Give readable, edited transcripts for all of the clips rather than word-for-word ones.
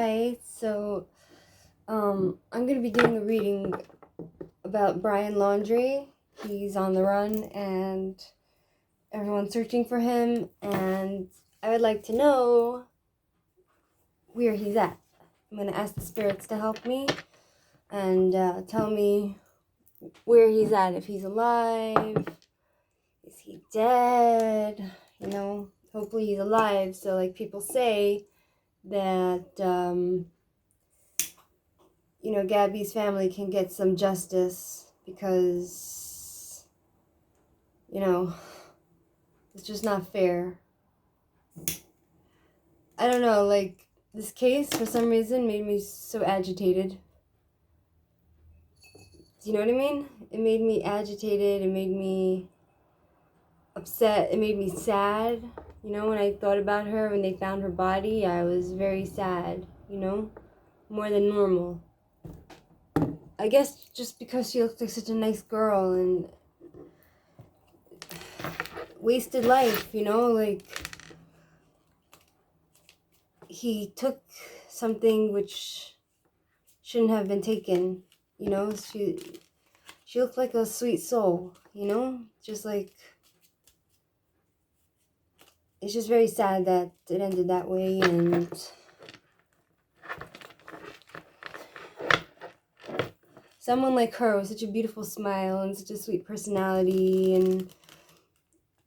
Hi. I'm gonna be doing a reading about Brian Laundrie. He's on the run and everyone's searching for him, and I would like to know where he's at. I'm gonna ask the spirits to help me and tell me where he's at, if he's alive, is he dead, hopefully he's alive. So like people say that, Gabby's family can get some justice because, it's just not fair. I don't know, like, this case, for some reason, made me so agitated. Do you know what I mean? It made me agitated, it made me upset, it made me sad. When I thought about her, when they found her body, I was very sad, more than normal. I guess just because she looked like such a nice girl and wasted life, like he took something which shouldn't have been taken, she looked like a sweet soul, just like, it's just very sad that it ended that way. And someone like her with such a beautiful smile and such a sweet personality, and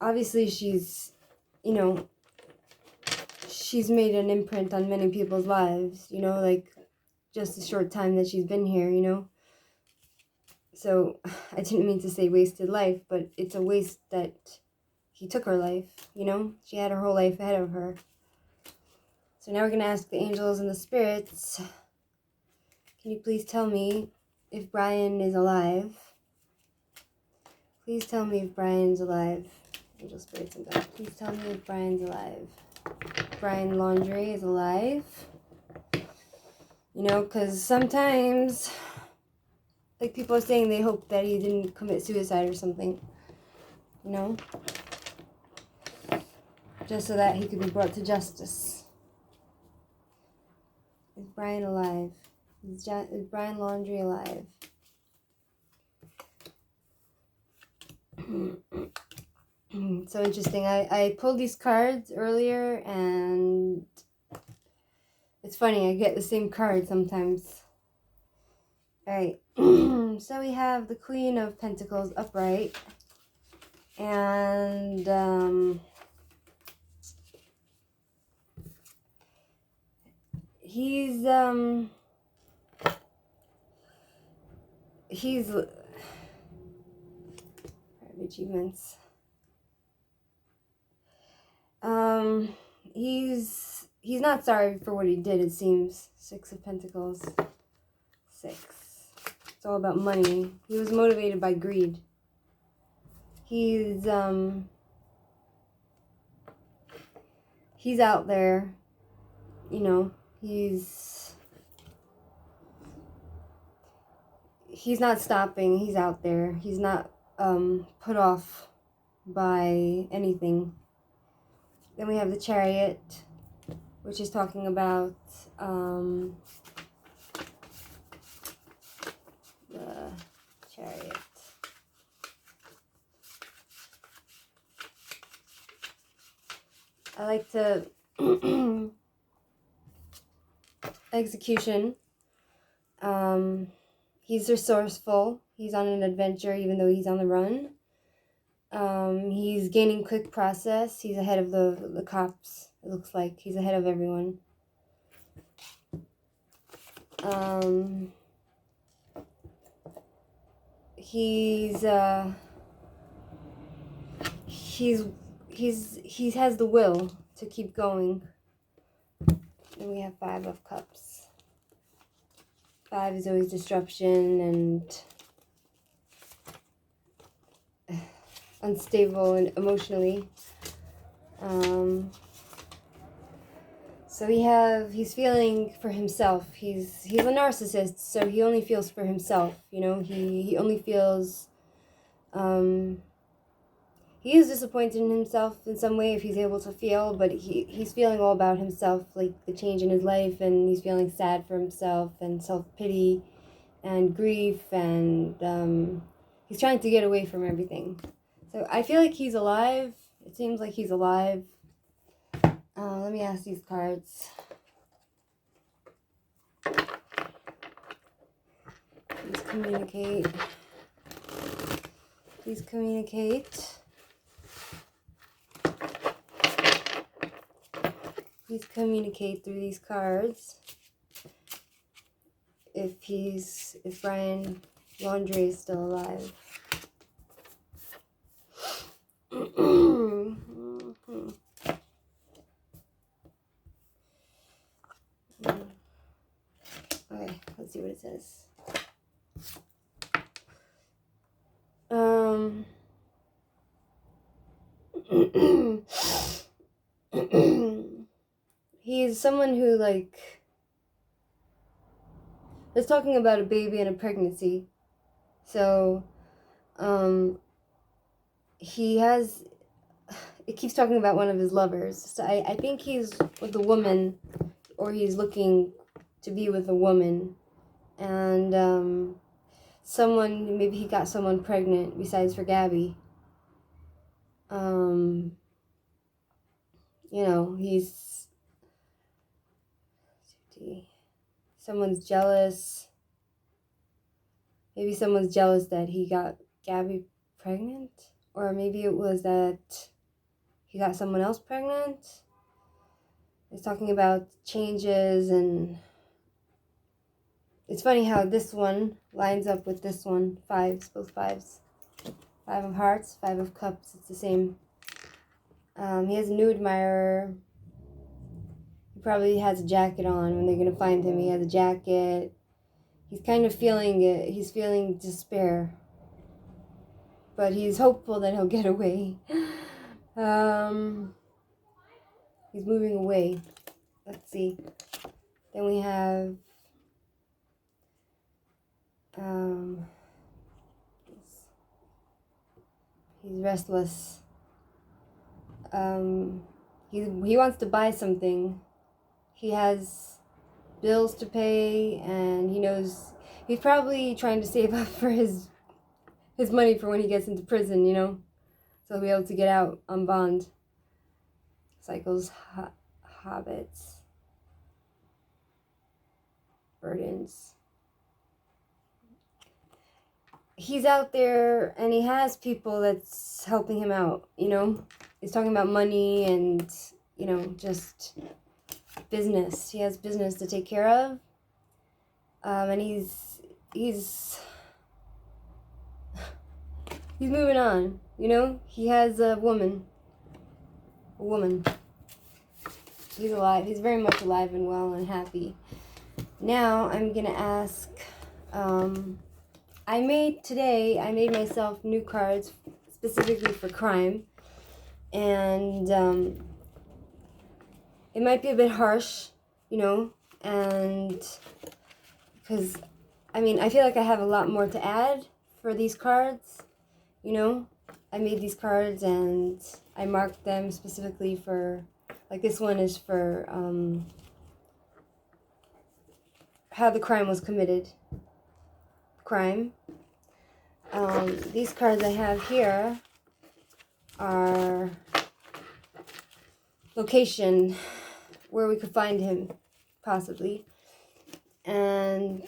obviously she's made an imprint on many people's lives, like just the short time that she's been here, So I didn't mean to say wasted life, but it's a waste that he took her life, She had her whole life ahead of her. So now we're going to ask the angels and the spirits, can you please tell me if Brian is alive? Please tell me if Brian's alive. Angel spirits and God, please tell me if Brian's alive. Brian Laundrie is alive. Because sometimes, like, people are saying they hope that he didn't commit suicide or something. Just so that he could be brought to justice. Is Brian alive? Is Brian Laundrie alive? So interesting. I pulled these cards earlier, and it's funny, I get the same card sometimes. Alright, so we have the Queen of Pentacles upright, and he's achievements. He's not sorry for what he did, it seems. 6 of Pentacles. 6. It's all about money. He was motivated by greed. He's out there, he's not stopping. He's out there. He's not put off by anything. Then we have the Chariot, which is talking about the Chariot. I like to execution. He's resourceful. He's on an adventure even though he's on the run. He's gaining quick process. He's ahead of the cops. It looks like he's ahead of everyone. He has the will to keep going. And we have 5 of Cups. 5 is always disruption and unstable and emotionally. So he's feeling for himself. He's a narcissist, so he only feels for himself. He only feels. he is disappointed in himself in some way if he's able to feel, but he's feeling all about himself, like the change in his life, and he's feeling sad for himself and self-pity and grief, and he's trying to get away from everything. So I feel like he's alive. It seems like he's alive. Let me ask these cards. Please communicate. Please communicate. Please communicate through these cards. If Brian Laundrie is still alive. Okay, let's see what it says. He's someone who, like, is talking about a baby and a pregnancy. So, it keeps talking about one of his lovers. So I think he's with a woman, or he's looking to be with a woman. And, maybe he got someone pregnant besides for Gabby. Someone's jealous. Maybe someone's jealous that he got Gabby pregnant. Or maybe it was that he got someone else pregnant. It's talking about changes, and it's funny how this one lines up with this one. Fives, both fives. 5 of hearts, 5 of cups. It's the same. He has a new admirer. He probably has a jacket on when they're going to find him. He has a jacket. He's kind of feeling it. He's feeling despair. But he's hopeful that he'll get away. He's moving away. Let's see. Then we have he's restless. He wants to buy something. He has bills to pay, and he knows he's probably trying to save up for his money for when he gets into prison, so he'll be able to get out on bond. Cycles, habits, burdens. He's out there, and he has people that's helping him out, He's talking about money and, just business. He has business to take care of. And he's moving on, He has a woman. He's alive. He's very much alive and well and happy. Now I'm going to ask, I made myself new cards specifically for crime. And it might be a bit harsh, and because, I feel like I have a lot more to add for these cards, I made these cards and I marked them specifically for, like this one is for how the crime was committed. These cards I have here are location, where we could find him, possibly. And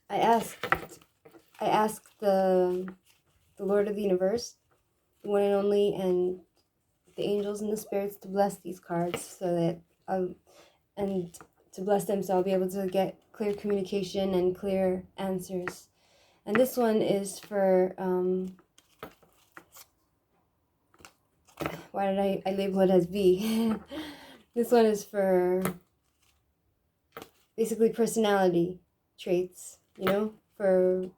I asked the Lord of the Universe, the one and only, and the angels and the spirits to bless these cards, so that and to bless them, so I'll be able to get clear communication and clear answers. And this one is for why did I label it as B? This one is for basically personality traits, for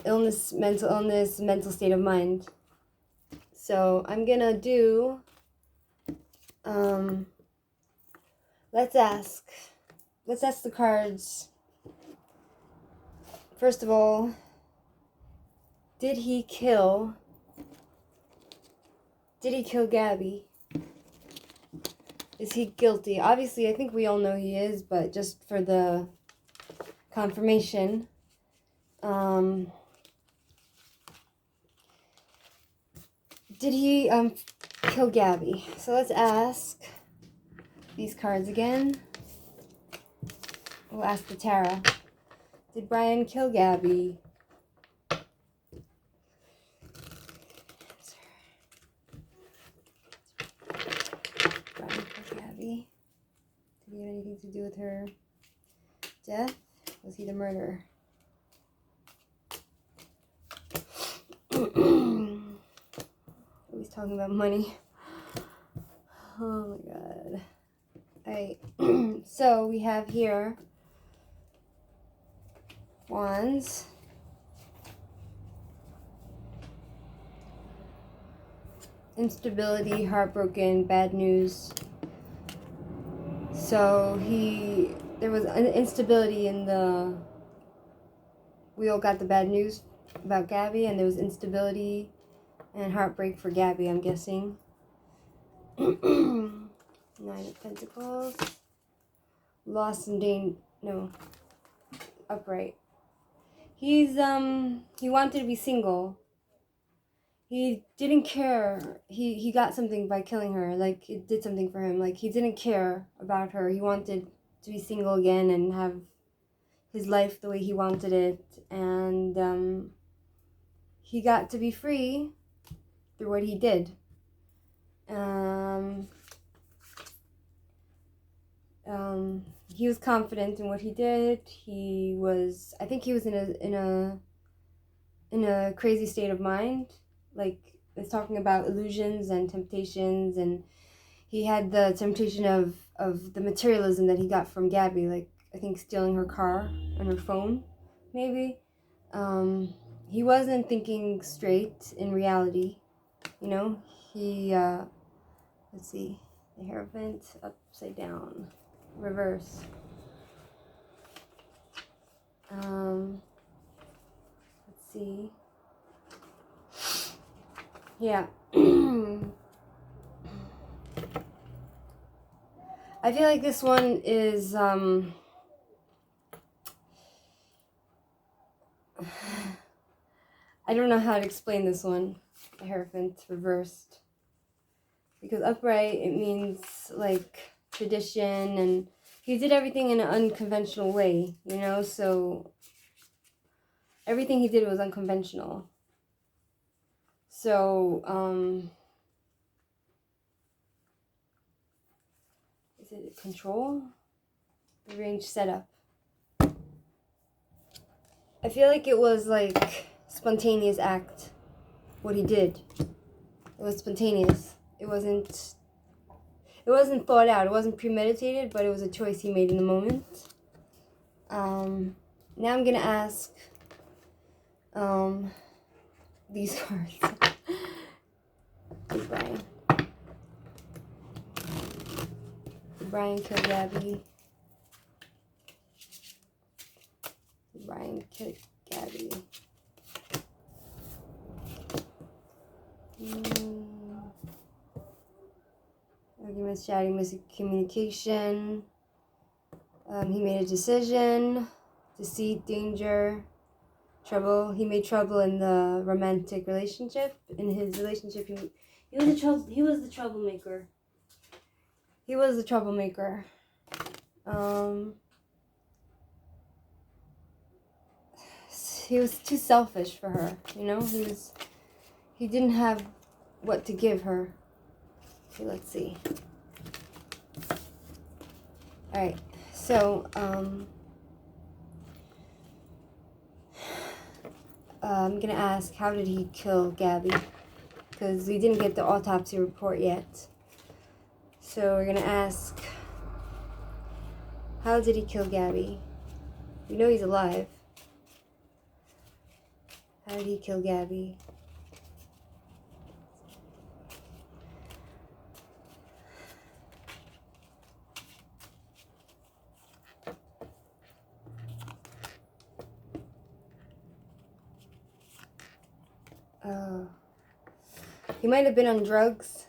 illness, mental state of mind. So I'm gonna do, let's ask the cards. First of all, did he kill Did he kill Gabby? Is he guilty? Obviously, I think we all know he is, but just for the confirmation, did he kill Gabby? So let's ask these cards again. We'll ask the Tara. Did Brian kill Gabby? Brian kill Gabby? Did he have anything to do with her death? Was he the murderer? He's talking about money. Oh my god. Alright. So we have here wands. Instability, heartbroken, bad news. So there was an instability in the, we all got the bad news about Gabby, and there was instability and heartbreak for Gabby, I'm guessing. 9 of Pentacles. Lost and upright. He wanted to be single. He didn't care. He got something by killing her. Like, it did something for him. Like, he didn't care about her. He wanted to be single again and have his life the way he wanted it. And he got to be free through what he did. He was confident in what he did. I think he was in a crazy state of mind. Like, it's talking about illusions and temptations, and he had the temptation of the materialism that he got from Gabby, like, I think stealing her car and her phone, maybe. He wasn't thinking straight in reality, you know. Let's see, the Hierophant upside down, reverse. Let's see. Yeah. I feel like this one is, I don't know how to explain this one. The Hierophant reversed. Because upright, it means, like, tradition, and he did everything in an unconventional way, you know? So everything he did was unconventional. So, is it control? Arranged setup. I feel like it was, like, spontaneous act, what he did. It was spontaneous. It wasn't thought out. It wasn't premeditated, but it was a choice he made in the moment. Now I'm gonna ask these cards. Did Brian kill Gabby? Did Brian kill Gabby? Arguments, chatting, miscommunication. He made a decision. Deceit, danger, trouble. He made trouble in the romantic relationship. In his relationship, he was the troublemaker. He was the troublemaker. He was too selfish for her, you know? He didn't have what to give her. Okay, let's see. Alright, so, I'm gonna ask, how did he kill Gabby? Because we didn't get the autopsy report yet. So we're gonna ask, how did he kill Gabby? We know he's alive. How did he kill Gabby? He might have been on drugs.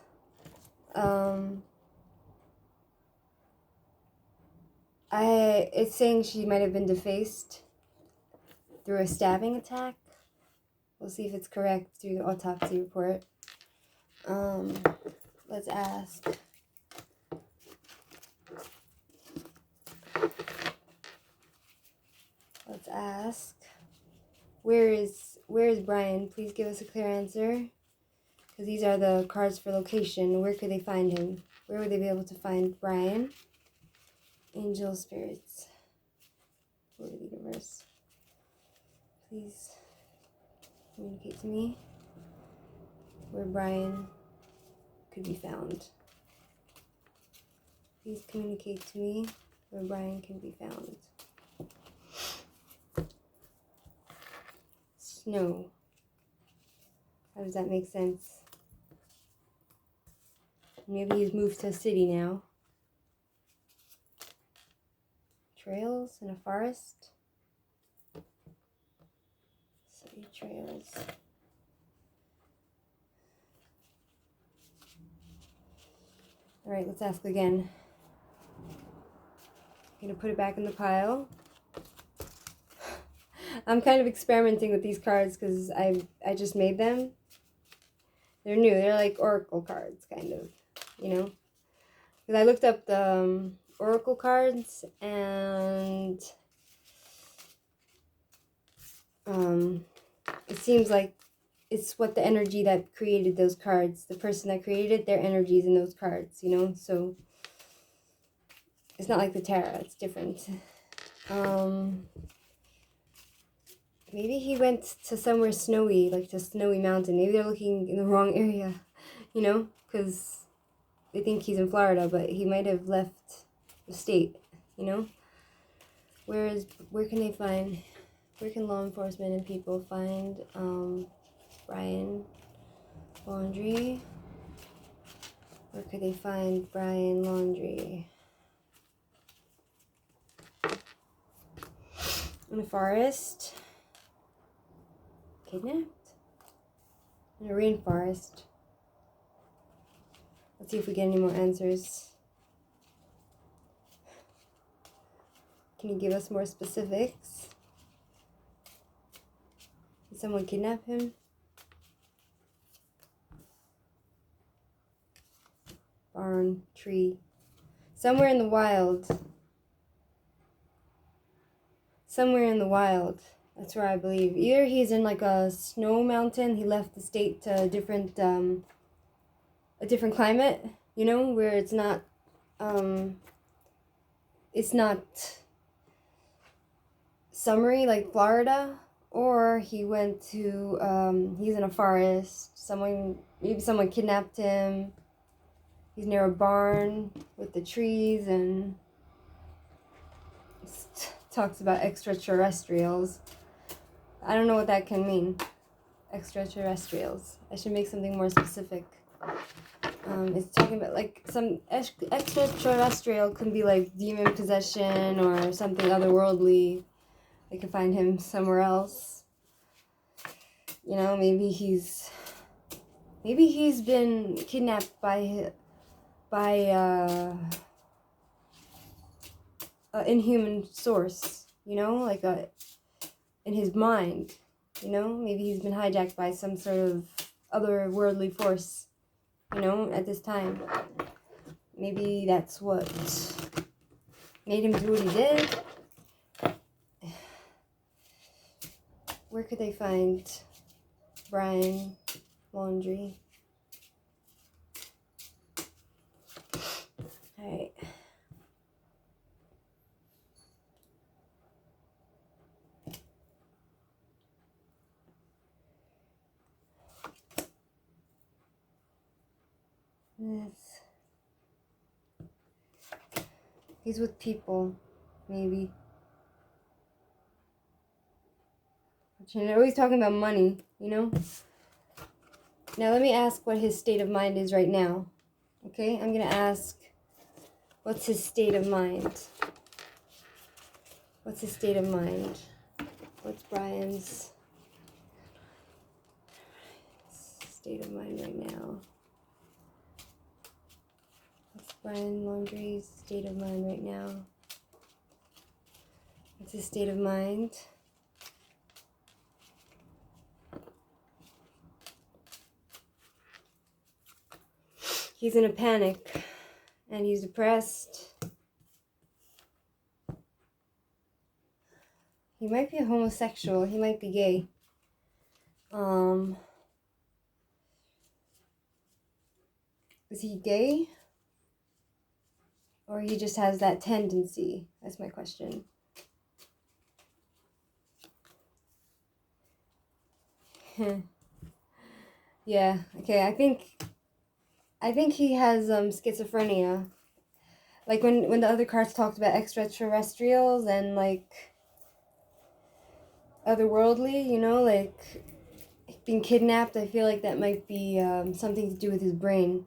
It's saying she might have been defaced through a stabbing attack. We'll see if it's correct through the autopsy report. Let's ask. Let's ask. Where is Brian? Please give us a clear answer. Because these are the cards for location. Where could they find him? Where would they be able to find Brian? Angel spirits. Lord of the universe. Please communicate to me where Brian could be found. Please communicate to me where Brian can be found. Snow. How does that make sense? Maybe he's moved to a city now. Trails in a forest. City trails. All right, let's ask again. I'm gonna put it back in the pile. I'm kind of experimenting with these cards because I just made them. They're new. They're like oracle cards, kind of, you know. Because I looked up the oracle cards, and it seems like it's what the energy that created those cards, the person that created it, their energies in those cards, you know. So it's not like the tarot. It's different. Maybe he went to somewhere snowy, like to Snowy Mountain. Maybe they're looking in the wrong area, you know, because they think he's in Florida, but he might have left the state, you know. Where can law enforcement and people find Brian Laundrie? Where could they find Brian Laundrie? In a forest. Kidnapped? In a rainforest. Let's see if we get any more answers. Can you give us more specifics? Did someone kidnap him? Barn, tree. Somewhere in the wild. Somewhere in the wild. That's where I believe. Either he's in like a snow mountain. He left the state to a different climate, you know, where it's not summery like Florida. Or he went to he's in a forest. Maybe someone kidnapped him. He's near a barn with the trees, and talks about extraterrestrials. I don't know what that can mean. Extraterrestrials. I should make something more specific. It's talking about like some extraterrestrial can be like demon possession or something otherworldly. They can find him somewhere else. You know, maybe he's been kidnapped by an inhuman source. You know, like in his mind, you know? Maybe he's been hijacked by some sort of otherworldly force, you know, at this time. Maybe that's what made him do what he did. Where could they find Brian Laundrie? Alright. He's with people, maybe. And they're always talking about money, you know? Now let me ask what his state of mind is right now. Okay? I'm going to ask, what's his state of mind? What's his state of mind? What's Brian's state of mind right now? What's Brian Laundrie's state of mind right now? What's his state of mind? He's in a panic and he's depressed. He might be a homosexual. He might be gay. Is he gay? Or he just has that tendency? That's my question. Yeah, okay, I think he has schizophrenia. Like when the other cards talked about extraterrestrials and like otherworldly, you know, like being kidnapped, I feel like that might be something to do with his brain.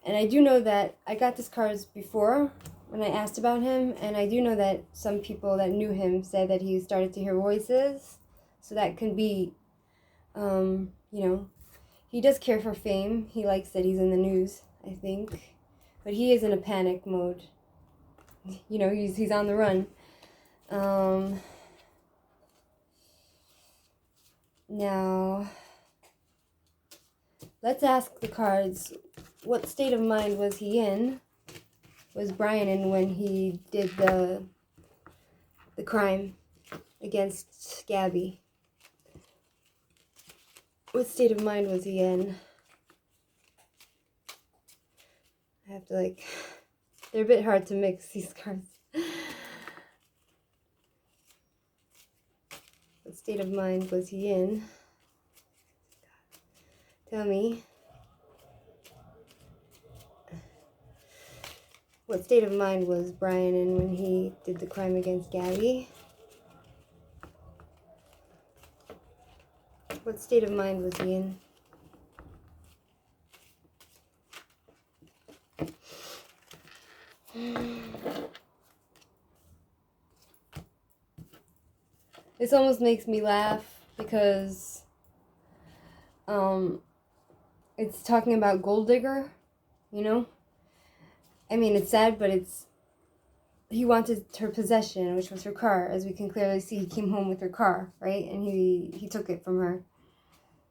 And I do know that I got this cards before when I asked about him, and I do know that some people that knew him said that he started to hear voices. So that can be, you know, he does care for fame. He likes that he's in the news, I think. But he is in a panic mode. You know, he's on the run. Now, let's ask the cards, what state of mind was he in? Was Brian in when he did the crime against Gabby? What state of mind was he in? I have to like, they're a bit hard to mix, these cards. What state of mind was he in? Tell me. What state of mind was Brian in when he did the crime against Gabby? What state of mind was he in? This almost makes me laugh because it's talking about gold digger, you know? I mean, it's sad, but he wanted her possession, which was her car. As we can clearly see, he came home with her car, right? And he took it from her.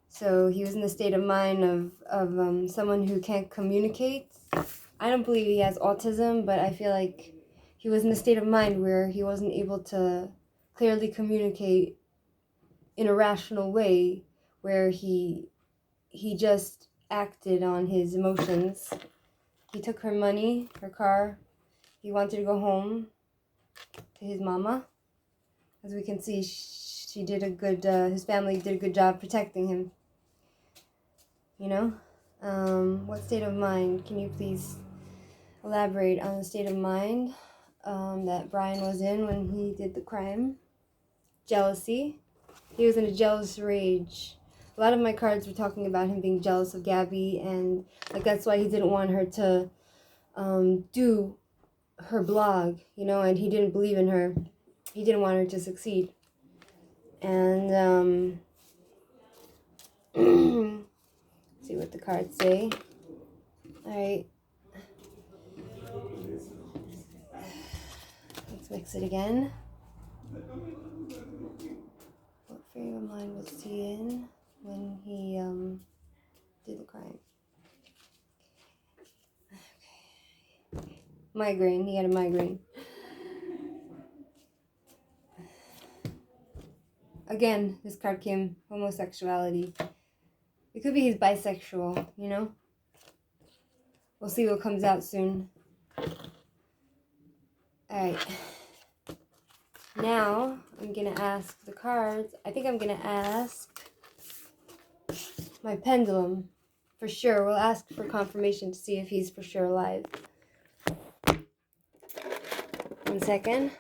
So he was in the state of mind of someone who can't communicate. I don't believe he has autism, but I feel like he was in a state of mind where he wasn't able to clearly communicate in a rational way, where he just acted on his emotions. He took her money, her car. He wanted to go home to his mama. As we can see, she did a good, his family did a good job protecting him. You know? What state of mind? Can you please elaborate on the state of mind that Brian was in when he did the crime? Jealousy. He was in a jealous rage. A lot of my cards were talking about him being jealous of Gabby, and like that's why he didn't want her to do her blog, you know, and he didn't believe in her. He didn't want her to succeed. And see what the cards say. Alright. Let's mix it again. What frame of mind was he in when he did the crime? Okay. Migraine. He had a migraine. Again, this card came homosexuality. It could be he's bisexual, you know? We'll see what comes out soon. Alright. Now, I'm going to ask the cards. I think I'm going to ask my pendulum. For sure. We'll ask for confirmation to see if he's for sure alive. 1 second.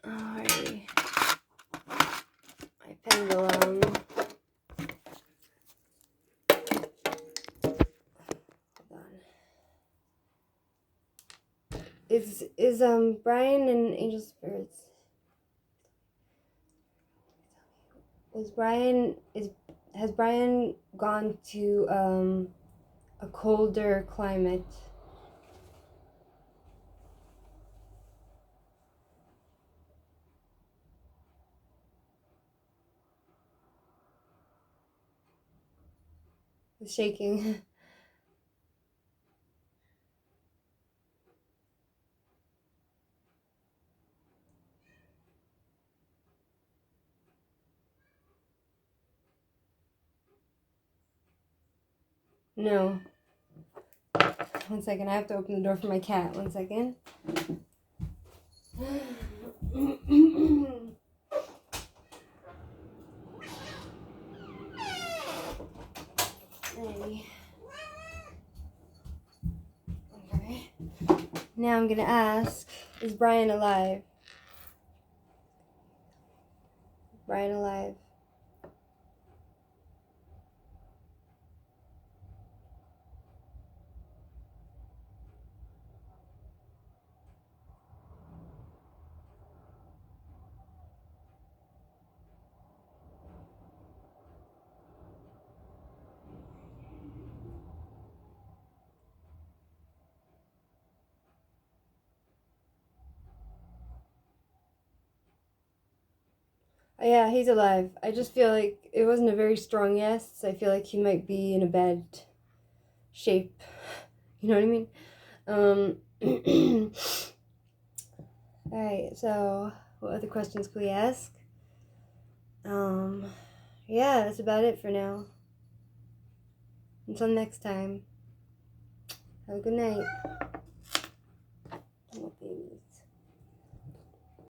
Alrighty. My pendulum. Hold on. Is Brian and Angel Spirits? Is has Brian gone to a colder climate? It's shaking. No. One second, I have to open the door for my cat. One second. Hey. Okay. Now I'm gonna ask, is Brian alive? Brian alive? Oh, yeah, he's alive. I just feel like it wasn't a very strong yes. So I feel like he might be in a bad shape. You know what I mean? Alright, so what other questions could we ask? Yeah, that's about it for now. Until next time. Have a good night.